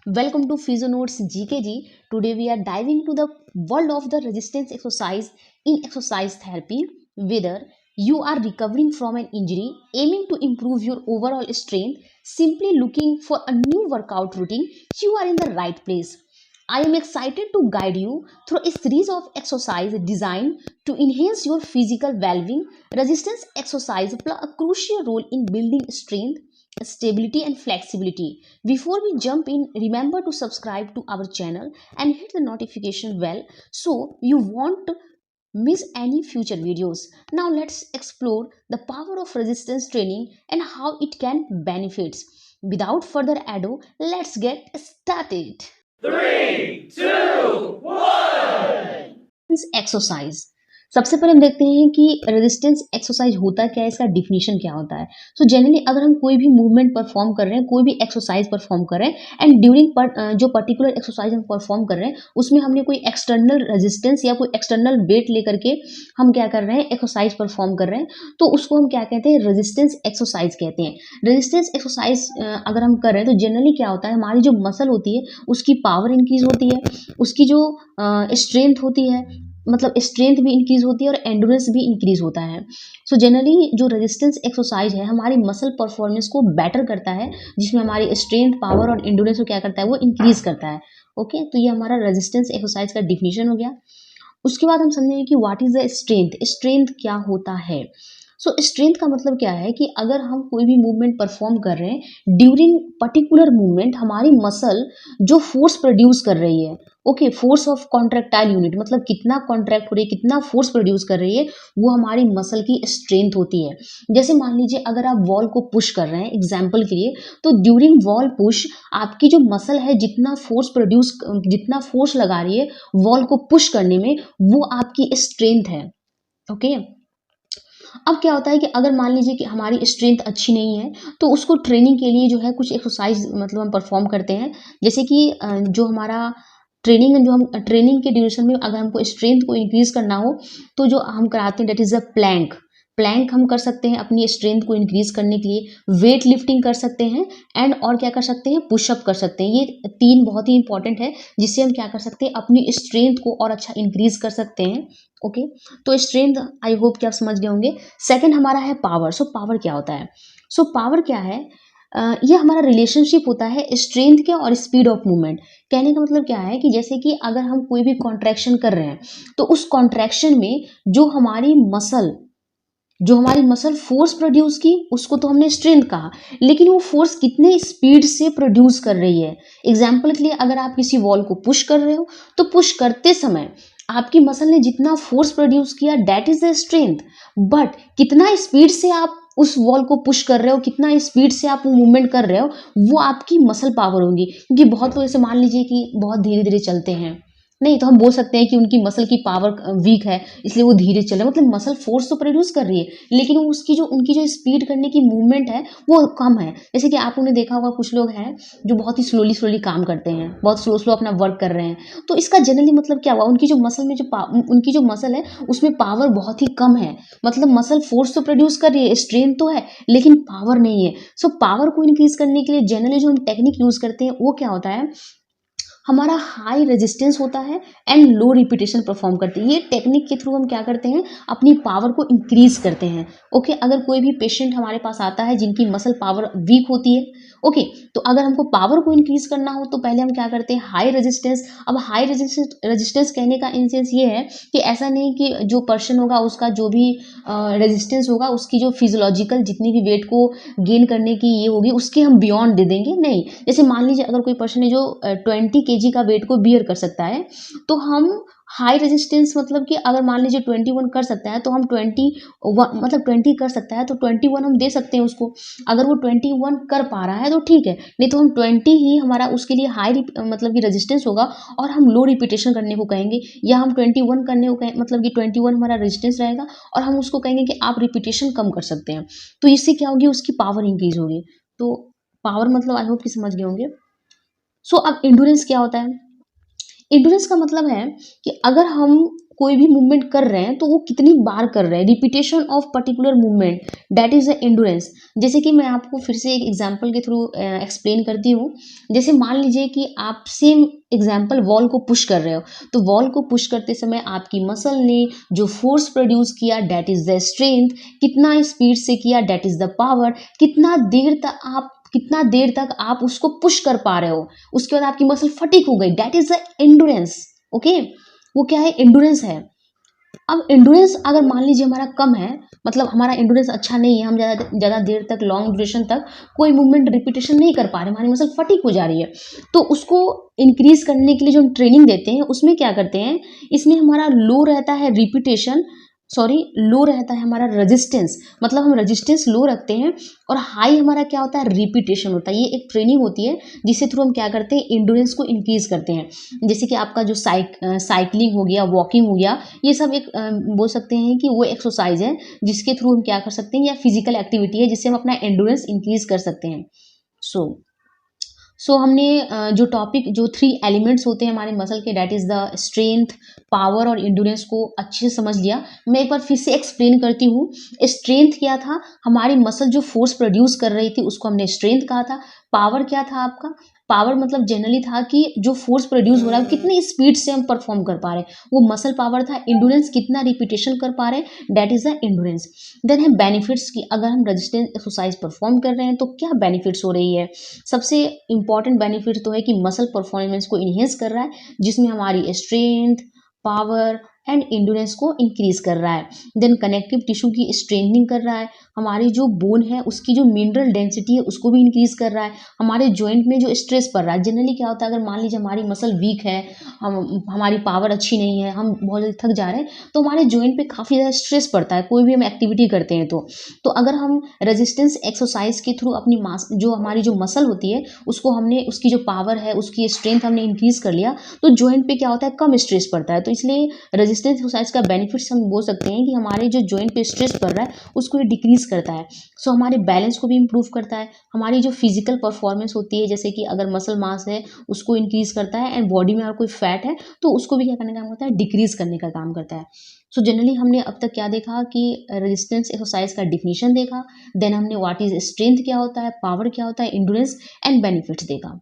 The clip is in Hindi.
Welcome to PhysioNotes GKG. Today we are diving into the world of the resistance exercise in exercise therapy. Whether you are recovering from an injury, aiming to improve your overall strength, simply looking for a new workout routine, you are in the right place. I am excited to guide you through a series of exercises designed to enhance your physical well-being. Resistance exercise play a crucial role in building strength, stability and flexibility. Before we jump in, remember to subscribe to our channel and hit the notification bell so you won't miss any future videos. Now let's explore the power of resistance training and how it can benefit. Without further ado, let's get started. 3, 2, 1. Exercise सबसे पहले हम देखते हैं कि रेजिस्टेंस एक्सरसाइज होता क्या है, इसका डिफिनीशन क्या होता है। सो जनरली अगर हम कोई भी मूवमेंट परफॉर्म कर रहे हैं, कोई भी एक्सरसाइज परफॉर्म कर रहे हैं एंड ड्यूरिंग जो पर्टिकुलर एक्सरसाइज हम परफॉर्म कर रहे हैं उसमें हमने कोई एक्सटर्नल रेजिस्टेंस या कोई एक्सटर्नल वेट लेकर के हम क्या कर रहे हैं, एक्सरसाइज परफॉर्म कर रहे हैं, तो उसको हम क्या कहते हैं, रेजिस्टेंस एक्सरसाइज कहते हैं। रेजिस्टेंस एक्सरसाइज अगर हम कर रहे हैं तो जनरली क्या होता है, हमारी जो मसल होती है उसकी पावर इंक्रीज होती है, उसकी जो स्ट्रेंथ होती है, मतलब स्ट्रेंथ भी इंक्रीज होती है और एंडोरेंस भी इंक्रीज होता है। सो जनरली जो रेजिस्टेंस एक्सरसाइज है हमारी मसल परफॉर्मेंस को बेटर करता है, जिसमें हमारी स्ट्रेंथ, पावर और एंडोरेंस को क्या करता है, वो इंक्रीज करता है। ओके, तो ये हमारा रेजिस्टेंस एक्सरसाइज का डिफिनीशन हो गया। उसके बाद हम समझेंगे कि what is the strength. Strength क्या होता है। सो स्ट्रेंथ का मतलब क्या है कि अगर हम कोई भी मूवमेंट परफॉर्म कर रहे हैं, ड्यूरिंग पर्टिकुलर मूवमेंट हमारी मसल जो फोर्स प्रोड्यूस कर रही है, okay, force of contractile unit, मतलब कितना कॉन्ट्रैक्ट हो रही है, कितना फोर्स प्रोड्यूस कर रही है, वो हमारी मसल की स्ट्रेंथ होती है। जैसे मान लीजिए अगर आप वॉल को पुश कर रहे हैं एग्जाम्पल के लिए, तो ड्यूरिंग वॉल पुश आपकी जो मसल है जितना फोर्स लगा रही है वॉल को पुश करने में, वो आपकी स्ट्रेंथ है। ओके, अब क्या होता है कि अगर मान लीजिए कि हमारी स्ट्रेंथ अच्छी नहीं है तो उसको ट्रेनिंग के लिए जो है कुछ एक्सरसाइज मतलब हम परफॉर्म करते हैं। जैसे कि जो हमारा ट्रेनिंग के ड्यूरेशन में अगर हमको स्ट्रेंथ को इंक्रीज करना हो तो जो हम कराते हैं, that is a plank. Plank हम कर सकते हैं अपनी स्ट्रेंथ को इंक्रीज करने के लिए, वेट लिफ्टिंग कर सकते हैं एंड और क्या कर सकते हैं, पुशअप कर सकते हैं। ये तीन बहुत ही इंपॉर्टेंट है जिससे हम क्या कर सकते हैं, अपनी स्ट्रेंथ को और अच्छा इंक्रीज कर सकते हैं। ओके, तो स्ट्रेंथ आई होप कि आप समझ गए होंगे। सेकंड हमारा है पावर। सो पावर क्या होता है। सो पावर क्या है, ये हमारा रिलेशनशिप होता है स्ट्रेंथ के और स्पीड ऑफ मूवमेंट। कहने का मतलब क्या है कि जैसे कि अगर हम कोई भी कॉन्ट्रैक्शन कर रहे हैं तो उस कॉन्ट्रैक्शन में जो हमारी मसल फोर्स प्रोड्यूस की उसको तो हमने स्ट्रेंथ कहा, लेकिन वो फोर्स कितने स्पीड से प्रोड्यूस कर रही है। एग्जाम्पल के लिए अगर आप किसी वॉल को पुश कर रहे हो तो पुश करते समय आपकी मसल ने जितना फोर्स प्रोड्यूस किया that is the strength, but कितना स्पीड से आप उस वॉल को पुश कर रहे हो, कितना स्पीड से आप वो मूवमेंट कर रहे हो, वो आपकी मसल पावर होगी। क्योंकि बहुत लोग ऐसे मान लीजिए कि बहुत धीरे धीरे चलते हैं, नहीं तो हम बोल सकते हैं कि उनकी मसल की पावर वीक है इसलिए वो धीरे चल रहे हैं, मतलब मसल फोर्स तो प्रोड्यूस कर रही है लेकिन उनकी जो स्पीड करने की मूवमेंट है वो कम है। जैसे कि आपने देखा होगा कुछ लोग हैं जो बहुत ही स्लोली स्लोली काम करते हैं, बहुत स्लो स्लो अपना वर्क कर रहे हैं, तो इसका जनरली मतलब क्या हुआ, उनकी जो मसल में उनकी जो मसल है उसमें पावर बहुत ही कम है। मतलब मसल फोर्स तो प्रोड्यूस कर रही है, स्ट्रेंथ तो है, लेकिन पावर नहीं है। सो पावर को इंक्रीज करने के लिए जनरली जो हम टेक्निक यूज करते हैं वो क्या होता है, हमारा हाई रेजिस्टेंस होता है एंड लो रिपीटेशन परफॉर्म करते हैं। ये टेक्निक के थ्रू हम क्या करते हैं, अपनी पावर को इंक्रीज करते हैं। ओके, अगर कोई भी पेशेंट हमारे पास आता है जिनकी मसल पावर वीक होती है, ओके, तो अगर हमको पावर को इंक्रीज करना हो तो पहले हम क्या करते हैं, हाई रेजिस्टेंस। अब हाई रेजिस्टेंस कहने का इन सेंस ये है कि ऐसा नहीं कि जो पर्सन होगा उसका जो भी रेजिस्टेंस होगा, उसकी जो फिजियोलॉजिकल जितनी भी वेट को गेन करने की ये होगी उसके हम बियॉन्ड दे देंगे, नहीं। जैसे मान लीजिए अगर कोई पर्सन है जो 20 kg का वेट को बियर कर सकता है, तो हम हाई रेजिस्टेंस मतलब कि अगर मान लीजिए 21 कर सकता है तो हम 20 कर सकता है तो 21 हम दे सकते हैं उसको। अगर वो 21 कर पा रहा है तो ठीक है, नहीं तो हम 20 ही हमारा उसके लिए हाई मतलब कि रेजिस्टेंस होगा और हम लो रिपीटेशन करने को कहेंगे, या हम 21 करने को कहें, मतलब कि 21 हमारा रेजिस्टेंस रहेगा और हम उसको कहेंगे कि आप रिपीटेशन कम कर सकते हैं। तो इससे क्या होगी, उसकी पावर इंक्रीज होगी। तो पावर मतलब आई होप कि समझ गए होंगे। सो अब इंडोरेंस क्या होता है। एंडोरेंस का मतलब है कि अगर हम कोई भी मूवमेंट कर रहे हैं तो वो कितनी बार कर रहे हैं, repetition of particular movement, that is the endurance. जैसे कि मैं आपको फिर से एक एग्जांपल के थ्रू एक्सप्लेन करती हूँ। जैसे मान लीजिए कि आप सेम एग्जांपल वॉल को पुश कर रहे हो, तो वॉल को पुश करते समय आपकी मसल ने जो फोर्स प्रोड्यूस किया दैट इज द स्ट्रेंथ, कितना स्पीड से किया दैट इज द पावर, कितना देर तक आप उसको पुश कर पा रहे हो, उसके बाद आपकी मसल फटीक हो गई, that is the endurance. Okay, वो क्या है, एंडोरेंस है। अब एंडोरेंस अगर मान लीजिए हमारा कम है, मतलब हमारा एंडोरेंस अच्छा नहीं है, हम ज़्यादा देर तक लॉन्ग ड्यूरेशन तक कोई मूवमेंट रिपीटेशन नहीं कर पा रहे, हमारी मसल फटीक हो जा रही है, तो उसको इंक्रीज करने के लिए जो हम ट्रेनिंग देते हैं उसमें क्या करते हैं, इसमें हमारा लो रहता है रिपीटेशन, सॉरी लो रहता है हमारा रेजिस्टेंस, मतलब हम रेजिस्टेंस लो रखते हैं, और हाई हमारा क्या होता है, रिपीटेशन होता है। ये एक ट्रेनिंग होती है जिससे थ्रू हम क्या करते हैं, एंडोरेंस को इंक्रीज करते हैं। जैसे कि आपका जो साइकिलिंग हो गया, वॉकिंग हो गया, ये सब एक बोल सकते हैं कि वो एक्सरसाइज है जिसके थ्रू हम क्या कर सकते हैं, या फिजिकल एक्टिविटी है जिससे हम अपना एंडोरेंस इंक्रीज कर सकते हैं। सो हमने जो टॉपिक, जो 3 एलिमेंट्स होते हैं हमारे मसल के, that is the strength, power और एंडोरेंस को अच्छे से समझ लिया। मैं एक बार फिर से एक्सप्लेन करती हूँ। स्ट्रेंथ क्या था, हमारी मसल जो फोर्स प्रोड्यूस कर रही थी उसको हमने स्ट्रेंथ कहा था। पावर क्या था आपका, पावर मतलब जनरली था कि जो फोर्स प्रोड्यूस हो रहा है कितनी स्पीड से हम परफॉर्म कर पा रहे हैं, वो मसल पावर था। एंडोरेंस कितना रिपीटेशन कर पा रहे हैं, that is the endurance. Then है बेनिफिट्स की, अगर हम रेजिस्टेंस एक्सरसाइज परफॉर्म कर रहे हैं तो क्या बेनिफिट्स हो रही है। सबसे इंपॉर्टेंट बेनिफिट तो है कि मसल परफॉर्मेंस को इन्हेंस कर रहा है, जिसमें हमारी स्ट्रेंथ, पावर एंड एंडोरेंस को इंक्रीज कर रहा है। देन कनेक्टिव टिश्यू की स्ट्रेंथनिंग कर रहा है, हमारी जो बोन है उसकी जो मिनरल डेंसिटी है उसको भी इंक्रीज कर रहा है। हमारे जॉइंट में जो स्ट्रेस पड़ रहा है, जनरली क्या होता है, अगर मान लीजिए हमारी मसल वीक है, हमारी पावर अच्छी नहीं है, हम बहुत जल्दी थक जा रहे हैं, तो हमारे जॉइंट पे काफ़ी ज़्यादा स्ट्रेस पड़ता है कोई भी हम एक्टिविटी करते हैं तो अगर हम रेजिस्टेंस एक्सरसाइज के थ्रू अपनी मास, जो हमारी जो मसल होती है उसको हमने, उसकी जो पावर है, उसकी स्ट्रेंथ हमने इंक्रीज कर लिया, तो जॉइंट पे क्या होता है, कम स्ट्रेस पड़ता है। तो इसलिए रेजिस्टेंस एक्सरसाइज का बेनिफिट्स हम बोल सकते हैं कि हमारे जो जॉइंट पे स्ट्रेस पड़ रहा है उसको ये डिक्रीज करता है। सो हमारे बैलेंस को भी इम्प्रूव करता है। हमारी जो फिजिकल परफॉर्मेंस होती है, जैसे कि अगर मसल मास है उसको इंक्रीज करता है, एंड बॉडी में अगर कोई फैट है तो उसको भी क्या करने का काम करता है, डिक्रीज करने का काम करता है। सो जनरली हमने अब तक क्या देखा कि रेजिस्टेंस एक्सरसाइज का डिफिनीशन देखा, देन हमने व्हाट इज स्ट्रेंथ क्या होता है, पावर क्या होता है, एंडोरेंस एंड बेनिफिट्स देखा।